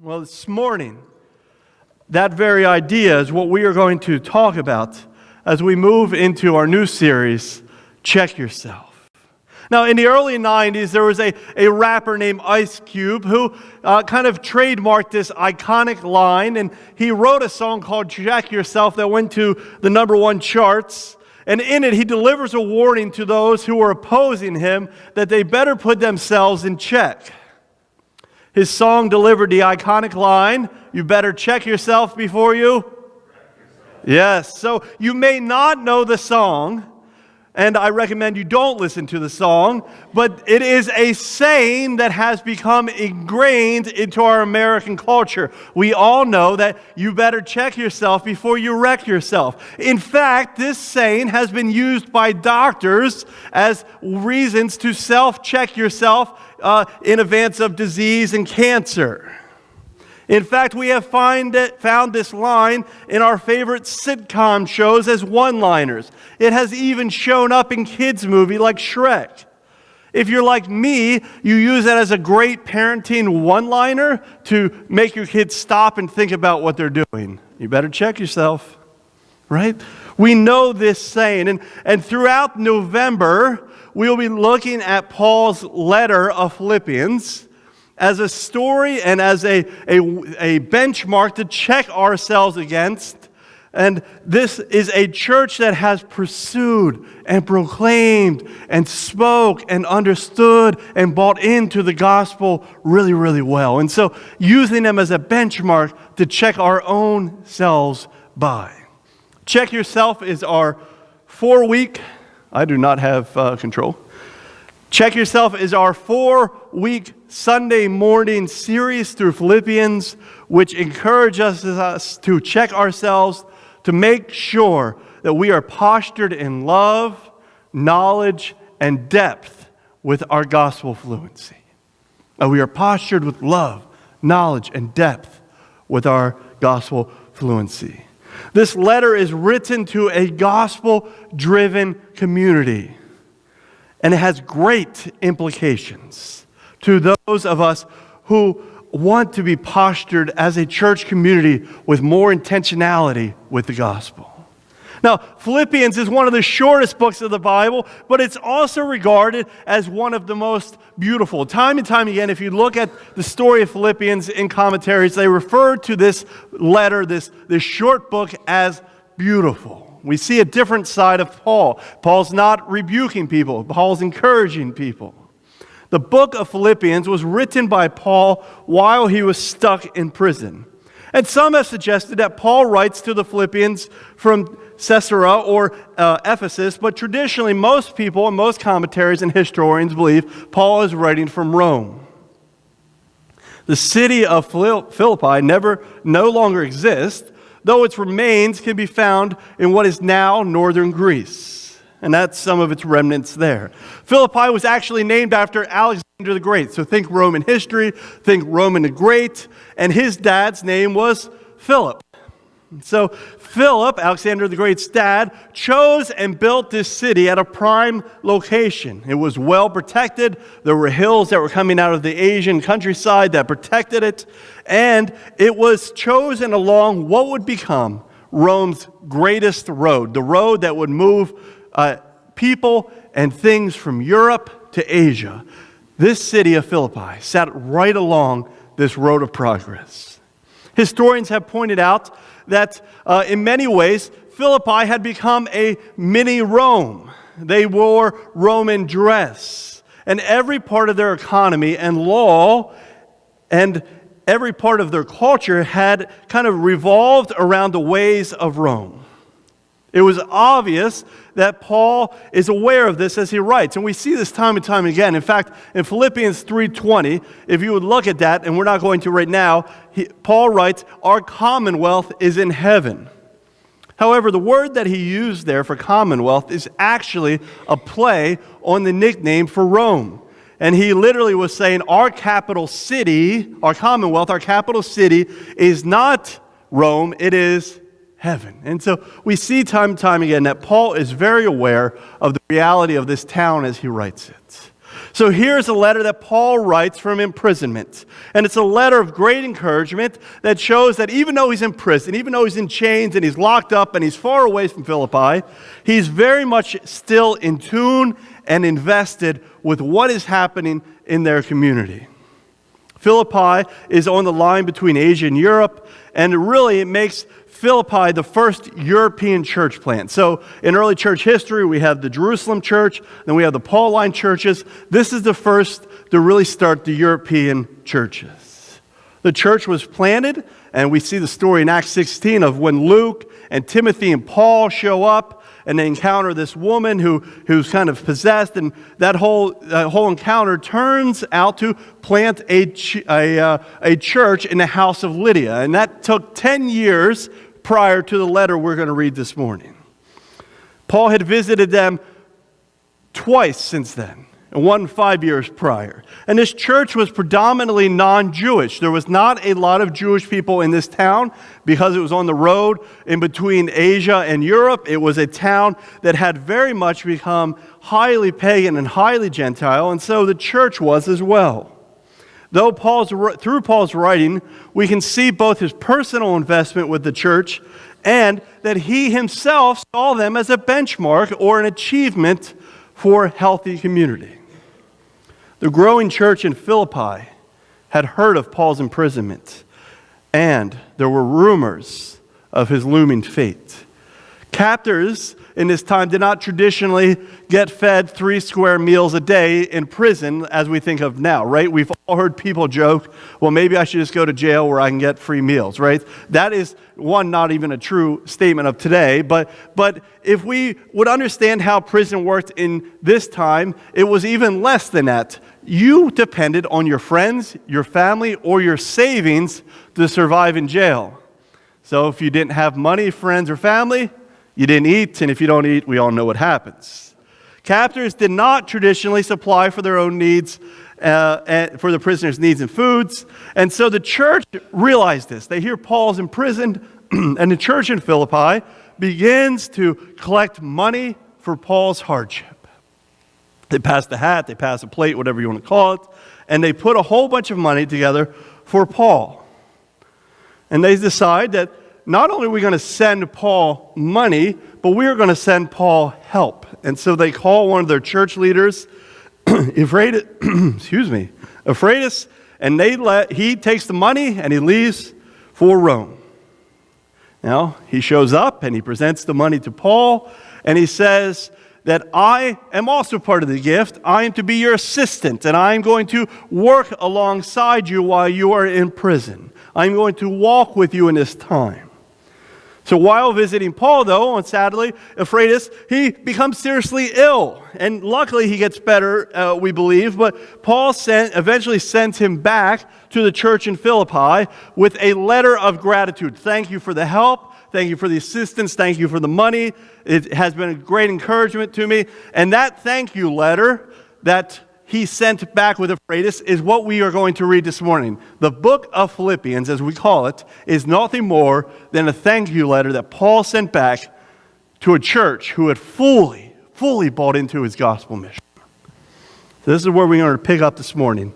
Well, this morning, that very idea is what we are going to talk about as we move into our new series, Check Yourself. Now, in the early 90s, there was a rapper named Ice Cube who kind of trademarked this iconic line, and he wrote a song called Check Yourself that went to the #1 charts. And in it, he delivers a warning to those who are opposing him that they better put themselves in check. His song delivered the iconic line, "You better check yourself before you." Yes, so you may not know the song, and I recommend you don't listen to the song, but it is a saying that has become ingrained into our American culture. We all know that you better check yourself before you wreck yourself. In fact, this saying has been used by doctors as reasons to self-check yourself in advance of disease and cancer. In fact, we have found this line in our favorite sitcom shows as one-liners. It has even shown up in kids' movies like Shrek. If you're like me, you use that as a great parenting one-liner to make your kids stop and think about what they're doing. You better check yourself, right? We know this saying, and throughout November, we'll be looking at Paul's letter of Philippians as a story and as a benchmark to check ourselves against. And this is a church that has pursued and proclaimed and spoke and understood and bought into the gospel really, really well. And so using them as a benchmark to check our own selves by. Check Yourself is our 4-week, I do not have control. Check Yourself is our 4-week Sunday morning series through Philippians, which encourages us to check ourselves to make sure that we are postured in love, knowledge, and depth with our gospel fluency. We are postured with love, knowledge, and depth with our gospel fluency. This letter is written to a gospel-driven community, and it has great implications to those of us who want to be postured as a church community with more intentionality with the gospel. Now, Philippians is one of the shortest books of the Bible, but it's also regarded as one of the most beautiful. Time and time again, if you look at the story of Philippians in commentaries, they refer to this letter, this short book, as beautiful. We see a different side of Paul. Paul's not rebuking people. Paul's encouraging people. The book of Philippians was written by Paul while he was stuck in prison. And some have suggested that Paul writes to the Philippians from Caesarea or Ephesus, but traditionally most people and most commentaries and historians believe Paul is writing from Rome. The city of Philippi no longer exists, though its remains can be found in what is now northern Greece. And that's some of its remnants there. Philippi was actually named after Alexander the Great. So think Roman history, think Roman the Great, and his dad's name was Philip. So Philip, Alexander the Great's dad, chose and built this city at a prime location. It was well protected. There were hills that were coming out of the Asian countryside that protected it. And it was chosen along what would become Rome's greatest road, the road that would move people and things from Europe to Asia. This city of Philippi sat right along this road of progress. Historians have pointed out that in many ways, Philippi had become a mini Rome. They wore Roman dress, and every part of their economy and law and every part of their culture had kind of revolved around the ways of Rome. It was obvious that Paul is aware of this as he writes, and we see this time and time again. In fact, in Philippians 3:20, if you would look at that, and we're not going to right now, Paul writes, "Our commonwealth is in heaven." However, the word that he used there for commonwealth is actually a play on the nickname for Rome. And he literally was saying, our capital city, our commonwealth, our capital city is not Rome, it is heaven. And so we see time and time again that Paul is very aware of the reality of this town as he writes it. So here's a letter that Paul writes from imprisonment. And it's a letter of great encouragement that shows that even though he's in prison, even though he's in chains and he's locked up and he's far away from Philippi, he's very much still in tune and invested with what is happening in their community. Philippi is on the line between Asia and Europe, and really it makes Philippi the first European church plant. So in early church history, we have the Jerusalem church, then we have the Pauline churches. This is the first to really start the European churches. The church was planted, and we see the story in Acts 16 of when Luke and Timothy and Paul show up, and they encounter this woman who's kind of possessed, and that whole encounter turns out to plant a church in the house of Lydia. And that took 10 years prior to the letter we're going to read this morning. Paul had visited them twice since then, and one 5 years prior. And this church was predominantly non-Jewish. There was not a lot of Jewish people in this town because it was on the road in between Asia and Europe. It was a town that had very much become highly pagan and highly Gentile, and so the church was as well. Though through Paul's writing, we can see both his personal investment with the church and that he himself saw them as a benchmark or an achievement for a healthy community. The growing church in Philippi had heard of Paul's imprisonment, and there were rumors of his looming fate. Captors in this time did not traditionally get fed 3 square meals a day in prison as we think of now, right? We've all heard people joke, well, maybe I should just go to jail where I can get free meals, right? That is, one, not even a true statement of today, but if we would understand how prison worked in this time, it was even less than that. You depended on your friends, your family, or your savings to survive in jail. So if you didn't have money, friends, or family, you didn't eat, and if you don't eat, we all know what happens. Captors did not traditionally supply for their own needs, for the prisoners' needs and foods, and so the church realized this. They hear Paul's imprisoned, and the church in Philippi begins to collect money for Paul's hardship. They pass the hat, they pass a plate, whatever you want to call it, and they put a whole bunch of money together for Paul. And they decide that not only are we going to send Paul money, but we're going to send Paul help. And so they call one of their church leaders, Ephraitus, and he takes the money and he leaves for Rome. Now, he shows up and he presents the money to Paul, and he says that I am also part of the gift. I am to be your assistant, and I am going to work alongside you while you are in prison. I'm going to walk with you in this time. So while visiting Paul, though, and sadly, Ephraitus, he becomes seriously ill. And luckily he gets better, we believe, but Paul eventually sent him back to the church in Philippi with a letter of gratitude. Thank you for the help. Thank you for the assistance. Thank you for the money. It has been a great encouragement to me. And that thank you letter that he sent back with Ephraitus is what we are going to read this morning. The book of Philippians, as we call it, is nothing more than a thank you letter that Paul sent back to a church who had fully bought into his gospel mission. So this is where we're going to pick up this morning.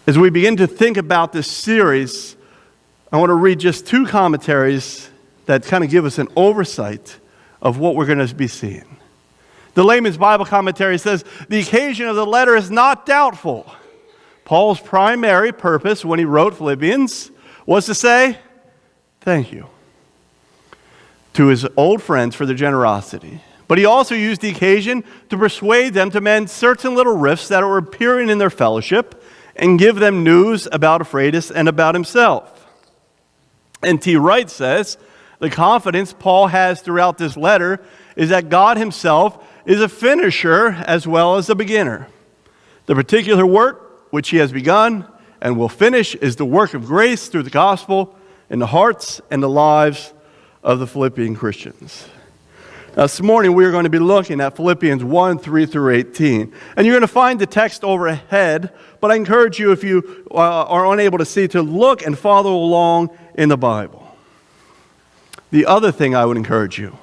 As we begin to think about this series, I want to read just 2 commentaries that kind of give us an oversight of what we're going to be seeing. The Layman's Bible Commentary says, the occasion of the letter is not doubtful. Paul's primary purpose when he wrote Philippians was to say, thank you to his old friends for their generosity. But he also used the occasion to persuade them to mend certain little rifts that were appearing in their fellowship and give them news about Ephraitus and about himself. And T. Wright says, the confidence Paul has throughout this letter is that God himself is a finisher as well as a beginner. The particular work which he has begun and will finish is the work of grace through the gospel in the hearts and the lives of the Philippian Christians. Now, this morning we are going to be looking at Philippians 1, 3 through 18. And you're going to find the text overhead, but I encourage you, if you are unable to see, to look and follow along in the Bible. The other thing I would encourage you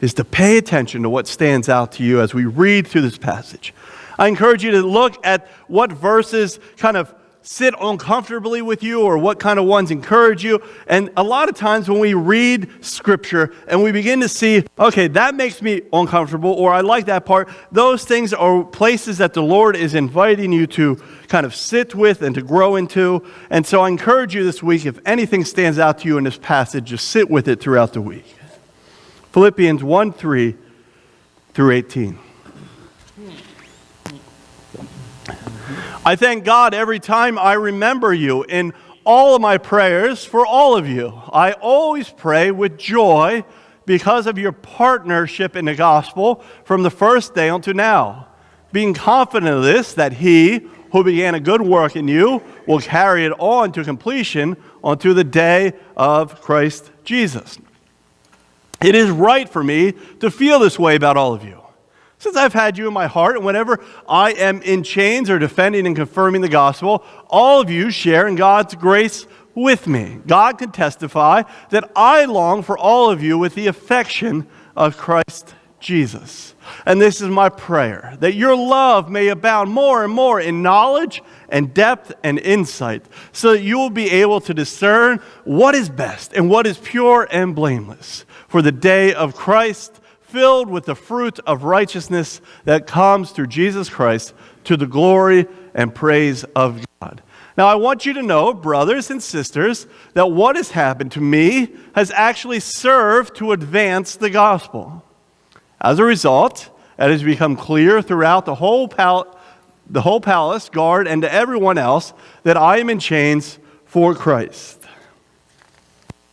is to pay attention to what stands out to you as we read through this passage. I encourage you to look at what verses kind of sit uncomfortably with you or what kind of ones encourage you. And a lot of times when we read Scripture and we begin to see, okay, that makes me uncomfortable, or I like that part, those things are places that the Lord is inviting you to kind of sit with and to grow into. And so I encourage you this week, if anything stands out to you in this passage, just sit with it throughout the week. Philippians 1:3 through 18. I thank God every time I remember you in all of my prayers for all of you. I always pray with joy because of your partnership in the gospel from the first day until now, being confident of this, that he who began a good work in you will carry it on to completion unto the day of Christ Jesus. It is right for me to feel this way about all of you, since I've had you in my heart, and whenever I am in chains or defending and confirming the gospel, all of you share in God's grace with me. God can testify that I long for all of you with the affection of Christ Jesus. And this is my prayer, that your love may abound more and more in knowledge and depth and insight, so that you will be able to discern what is best and what is pure and blameless for the day of Christ, filled with the fruit of righteousness that comes through Jesus Christ to the glory and praise of God. Now, I want you to know, brothers and sisters, that what has happened to me has actually served to advance the gospel. As a result, it has become clear throughout the whole palace guard and to everyone else that I am in chains for Christ.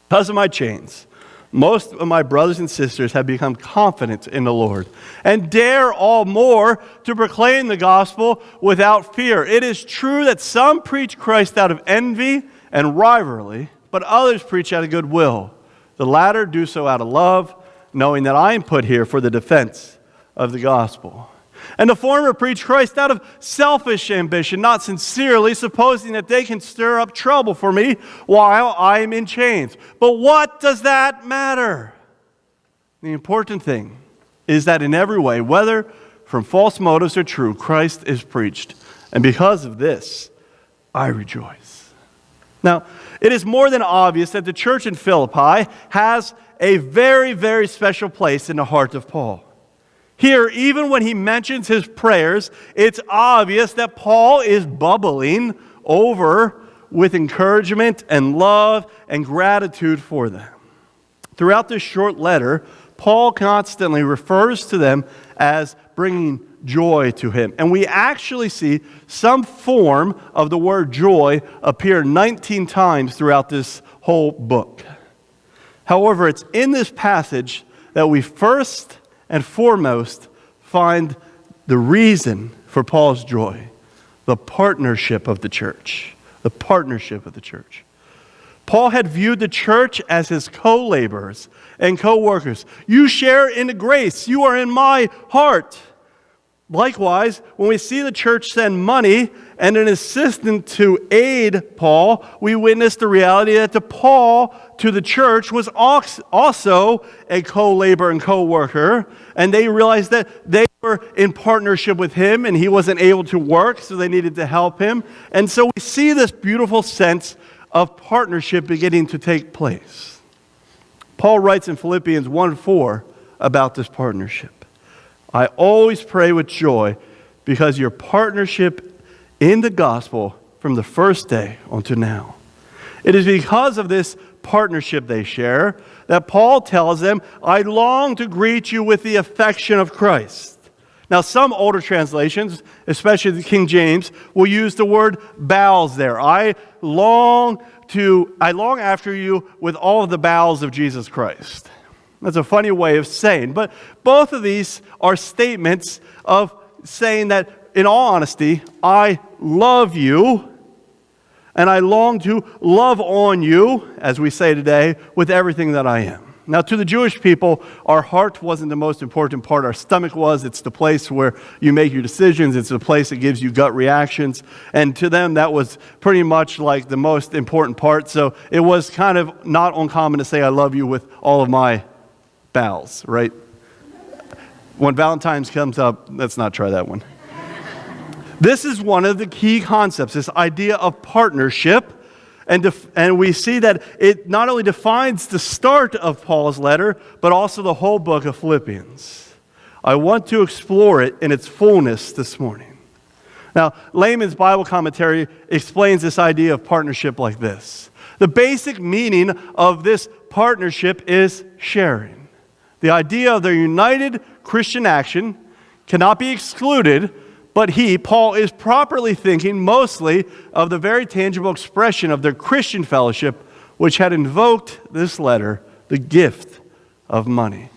Because of my chains, most of my brothers and sisters have become confident in the Lord and dare all more to proclaim the gospel without fear. It is true that some preach Christ out of envy and rivalry, but others preach out of goodwill. The latter do so out of love, knowing that I am put here for the defense of the gospel. And the former preach Christ out of selfish ambition, not sincerely, supposing that they can stir up trouble for me while I am in chains. But what does that matter? The important thing is that in every way, whether from false motives or true, Christ is preached. And because of this, I rejoice. Now, it is more than obvious that the church in Philippi has a very, very special place in the heart of Paul. Here, even when he mentions his prayers, it's obvious that Paul is bubbling over with encouragement and love and gratitude for them. Throughout this short letter, Paul constantly refers to them as bringing joy to him. And we actually see some form of the word joy appear 19 times throughout this whole book. However, it's in this passage that we first and foremost find the reason for Paul's joy, the partnership of the church. The partnership of the church. Paul had viewed the church as his co-laborers and co-workers. You share in the grace. You are in my heart. Likewise, when we see the church send money and an assistant to aid Paul, we witness the reality that Paul to the church was also a co-laborer and co-worker, and they realized that they were in partnership with him and he wasn't able to work, so they needed to help him. And so we see this beautiful sense of partnership beginning to take place. Paul writes in Philippians 1:4 about this partnership. I always pray with joy because your partnership in the gospel from the first day until now. It is because of this partnership they share that Paul tells them, I long to greet you with the affection of Christ. Now, some older translations, especially the King James, will use the word bowels there. I long after you with all of the bowels of Jesus Christ. That's a funny way of saying, but both of these are statements of saying that, in all honesty, I love you, and I long to love on you, as we say today, with everything that I am. Now, to the Jewish people, our heart wasn't the most important part. Our stomach was. It's the place where you make your decisions. It's the place that gives you gut reactions. And to them, that was pretty much like the most important part. So it was kind of not uncommon to say, I love you with all of my bowels, right? When Valentine's comes up, let's not try that one. This is one of the key concepts, this idea of partnership. And we see that it not only defines the start of Paul's letter, but also the whole book of Philippians. I want to explore it in its fullness this morning. Now, Layman's Bible commentary explains this idea of partnership like this. The basic meaning of this partnership is sharing. The idea of their united Christian action cannot be excluded, but Paul, is properly thinking mostly of the very tangible expression of their Christian fellowship, which had invoked this letter, the gift of money.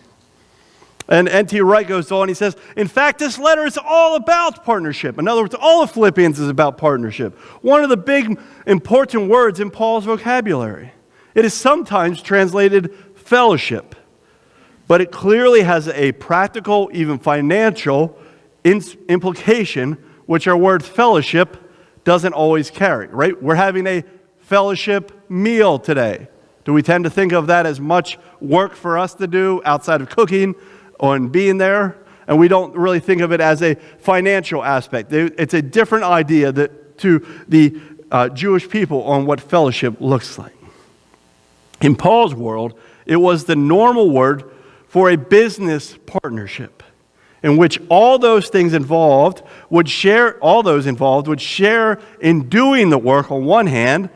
And N.T. Wright goes on, he says, in fact, this letter is all about partnership. In other words, all of Philippians is about partnership. One of the big important words in Paul's vocabulary. It is sometimes translated fellowship, but it clearly has a practical, even financial implication, which our word fellowship doesn't always carry, right? We're having a fellowship meal today. Do we tend to think of that as much work for us to do outside of cooking or being there? And we don't really think of it as a financial aspect. It's a different idea to the Jewish people on what fellowship looks like. In Paul's world, it was the normal word for a business partnership, in which all those involved would share in doing the work on one hand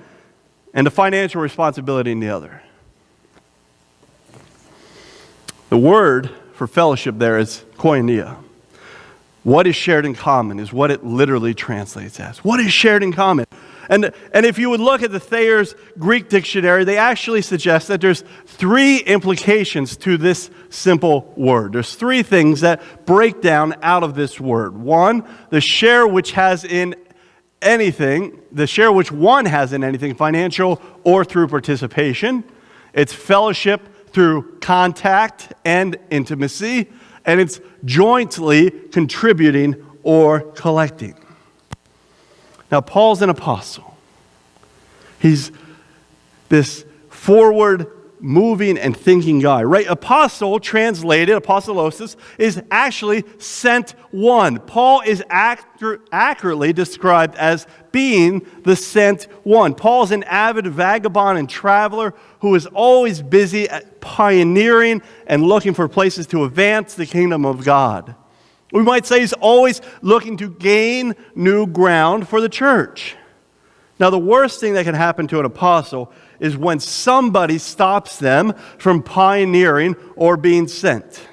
and the financial responsibility in the other. The word for fellowship there is koinonia. What is shared in common is what it literally translates as. What is shared in common? And if you would look at the Thayer's Greek dictionary, they actually suggest that there's 3 implications to this simple word. There's 3 things that break down out of this word. 1, the share which one has in anything, financial or through participation. It's fellowship through contact and intimacy, and it's jointly contributing or collecting. Now, Paul's an apostle. He's this forward-moving and thinking guy, right? Apostle, translated, apostolos, is actually sent one. Paul is accurately described as being the sent one. Paul's an avid vagabond and traveler who is always busy at pioneering and looking for places to advance the kingdom of God. We might say he's always looking to gain new ground for the church. Now, the worst thing that can happen to an apostle is when somebody stops them from pioneering or being sent.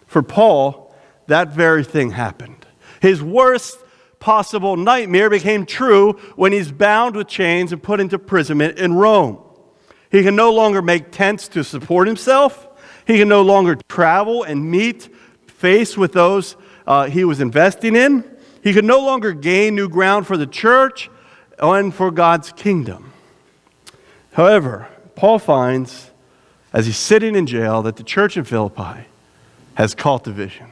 For Paul, that very thing happened. His worst possible nightmare became true when he's bound with chains and put into imprisonment in Rome. He can no longer make tents to support himself. He can no longer travel and meet face with those he was investing in. He could no longer gain new ground for the church and for God's kingdom. However, Paul finds, as he's sitting in jail, that the church in Philippi has caught the vision.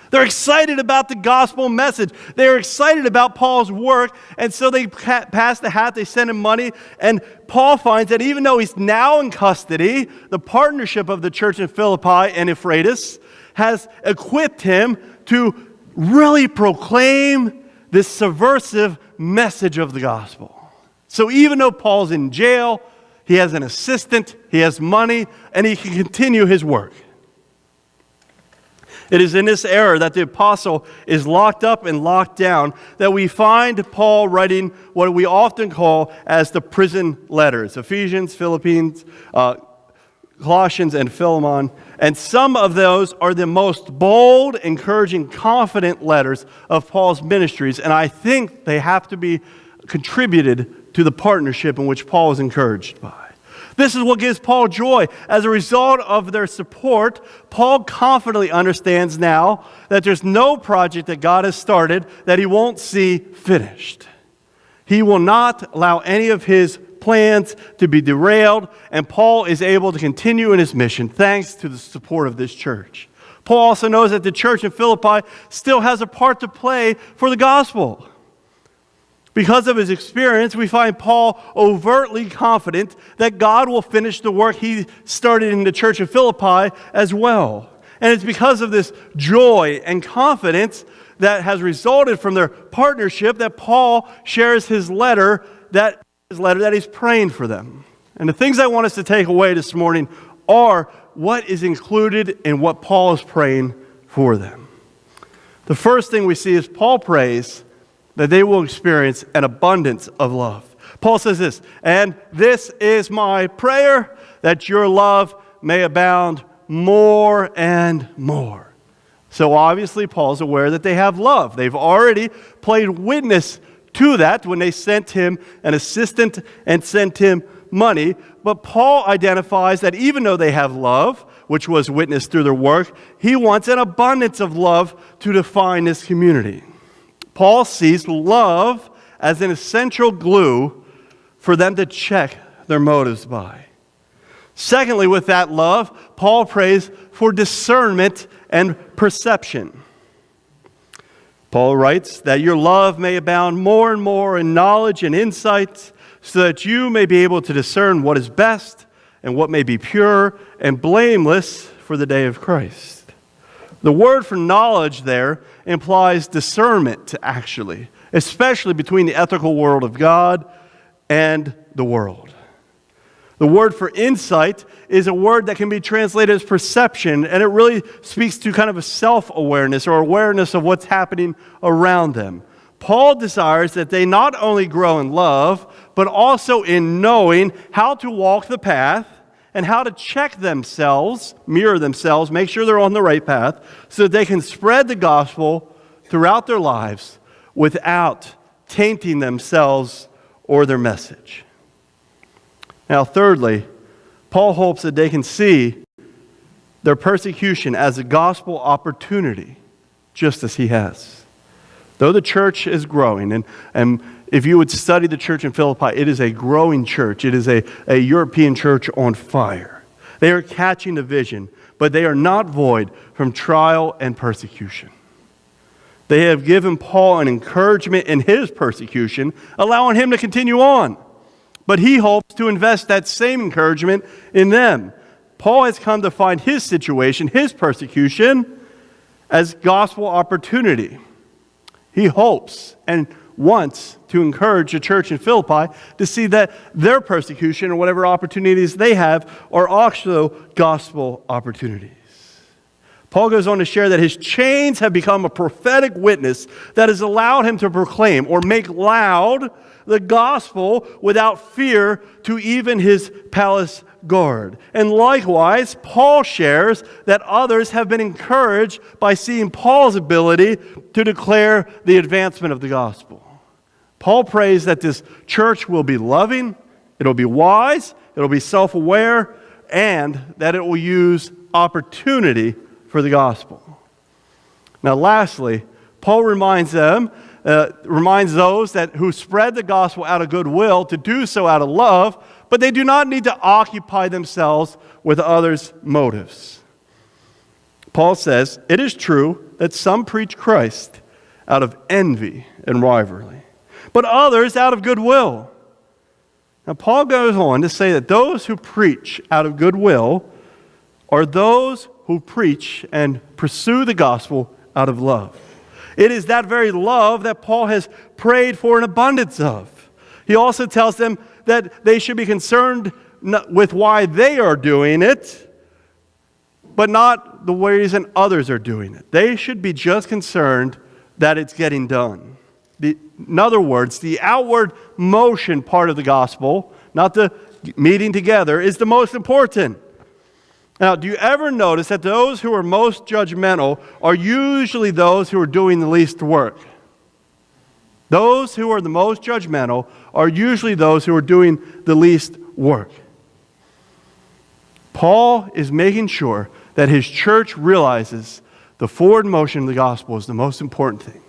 They're excited about the gospel message. They're excited about Paul's work, and so they pass the hat, they send him money, and Paul finds that even though he's now in custody, the partnership of the church in Philippi and Ephraitus has equipped him to really proclaim this subversive message of the gospel. So even though Paul's in jail, he has an assistant, he has money, and he can continue his work. It is in this era that the apostle is locked up and locked down that we find Paul writing what we often call as the prison letters: Ephesians, Philippians, Colossians, and Philemon. And some of those are the most bold, encouraging, confident letters of Paul's ministries. And I think they have to be contributed to the partnership in which Paul is encouraged by. This is what gives Paul joy. As a result of their support, Paul confidently understands now that there's no project that God has started that he won't see finished. He will not allow any of his plans to be derailed, and Paul is able to continue in his mission thanks to the support of this church. Paul also knows that the church in Philippi still has a part to play for the gospel. Because of his experience, we find Paul overtly confident that God will finish the work he started in the church of Philippi as well. And it's because of this joy and confidence that has resulted from their partnership that Paul shares his letter that he's praying for them. And the things I want us to take away this morning are what is included in what Paul is praying for them. The first thing we see is Paul prays that they will experience an abundance of love. Paul says this, "And this is my prayer, that your love may abound more and more." So obviously Paul's aware that they have love. They've already played witness to that when they sent him an assistant and sent him money. But Paul identifies that even though they have love, which was witnessed through their work, he wants an abundance of love to define this community. Paul sees love as an essential glue for them to check their motives by. Secondly, with that love, Paul prays for discernment and perception. Paul writes that your love may abound more and more in knowledge and insight, so that you may be able to discern what is best and what may be pure and blameless for the day of Christ. The word for knowledge there implies discernment, actually, especially between the ethical world of God and the world. The word for insight is a word that can be translated as perception, and it really speaks to kind of a self-awareness or awareness of what's happening around them. Paul desires that they not only grow in love, but also in knowing how to walk the path and how to check themselves, mirror themselves, make sure they're on the right path, so that they can spread the gospel throughout their lives without tainting themselves or their message. Now, thirdly, Paul hopes that they can see their persecution as a gospel opportunity, just as he has. Though the church is growing, and if you would study the church in Philippi, it is a growing church. It is a European church on fire. They are catching the vision, but they are not void from trial and persecution. They have given Paul an encouragement in his persecution, allowing him to continue on. But he hopes to invest that same encouragement in them. Paul has come to find his situation, his persecution, as gospel opportunity. He hopes and wants to encourage the church in Philippi to see that their persecution or whatever opportunities they have are also gospel opportunities. Paul goes on to share that his chains have become a prophetic witness that has allowed him to proclaim or make loud the gospel without fear to even his palace guard. And likewise, Paul shares that others have been encouraged by seeing Paul's ability to declare the advancement of the gospel. Paul prays that this church will be loving, it'll be wise, it'll be self-aware, and that it will use opportunity for the gospel. Now, lastly, Paul reminds those that who spread the gospel out of goodwill to do so out of love, but they do not need to occupy themselves with others' motives. Paul says, "It is true that some preach Christ out of envy and rivalry, but others out of goodwill." Now, Paul goes on to say that those who preach out of goodwill are those who preach and pursue the gospel out of love. It is that very love that Paul has prayed for an abundance of. He also tells them that they should be concerned with why they are doing it, but not the reason others are doing it. They should be just concerned that it's getting done. In other words, the outward motion part of the gospel, not the meeting together, is the most important. Now, do you ever notice that those who are most judgmental are usually those who are doing the least work? Those who are the most judgmental are usually those who are doing the least work. Paul is making sure that his church realizes the forward motion of the gospel is the most important thing,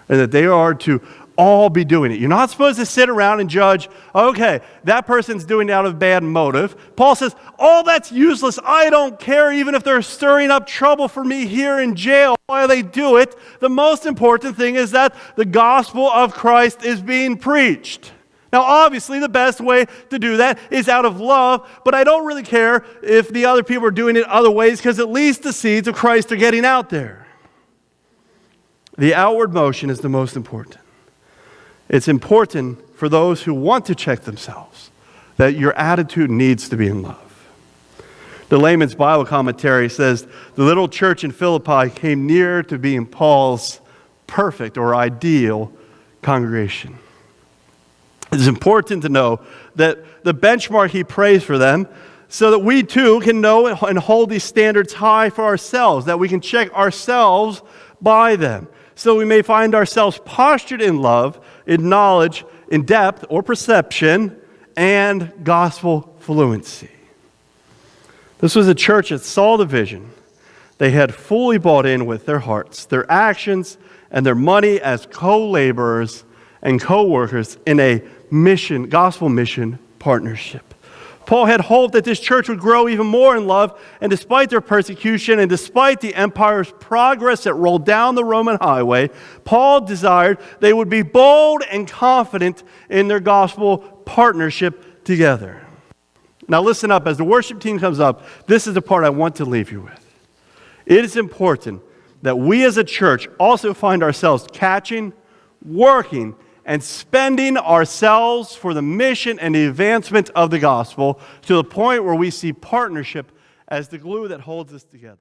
and that they are to all be doing it. You're not supposed to sit around and judge, okay, that person's doing it out of bad motive. Paul says, all that's useless. I don't care even if they're stirring up trouble for me here in jail while they do it. The most important thing is that the gospel of Christ is being preached. Now, obviously, the best way to do that is out of love, but I don't really care if the other people are doing it other ways, because at least the seeds of Christ are getting out there. The outward motion is the most important. It's important for those who want to check themselves that your attitude needs to be in love. The Layman's Bible commentary says the little church in Philippi came near to being Paul's perfect or ideal congregation. It's important to know that the benchmark he prays for them so that we too can know and hold these standards high for ourselves, that we can check ourselves by them, so we may find ourselves postured in love, in knowledge, in depth or perception, and gospel fluency. This was a church that saw the vision. They had fully bought in with their hearts, their actions, and their money as co-laborers and co-workers in a mission, gospel mission partnership. Paul had hoped that this church would grow even more in love, and despite their persecution and despite the empire's progress that rolled down the Roman highway, Paul desired they would be bold and confident in their gospel partnership together. Now listen up, as the worship team comes up, this is the part I want to leave you with. It is important that we as a church also find ourselves catching, working, and spending ourselves for the mission and the advancement of the gospel to the point where we see partnership as the glue that holds us together.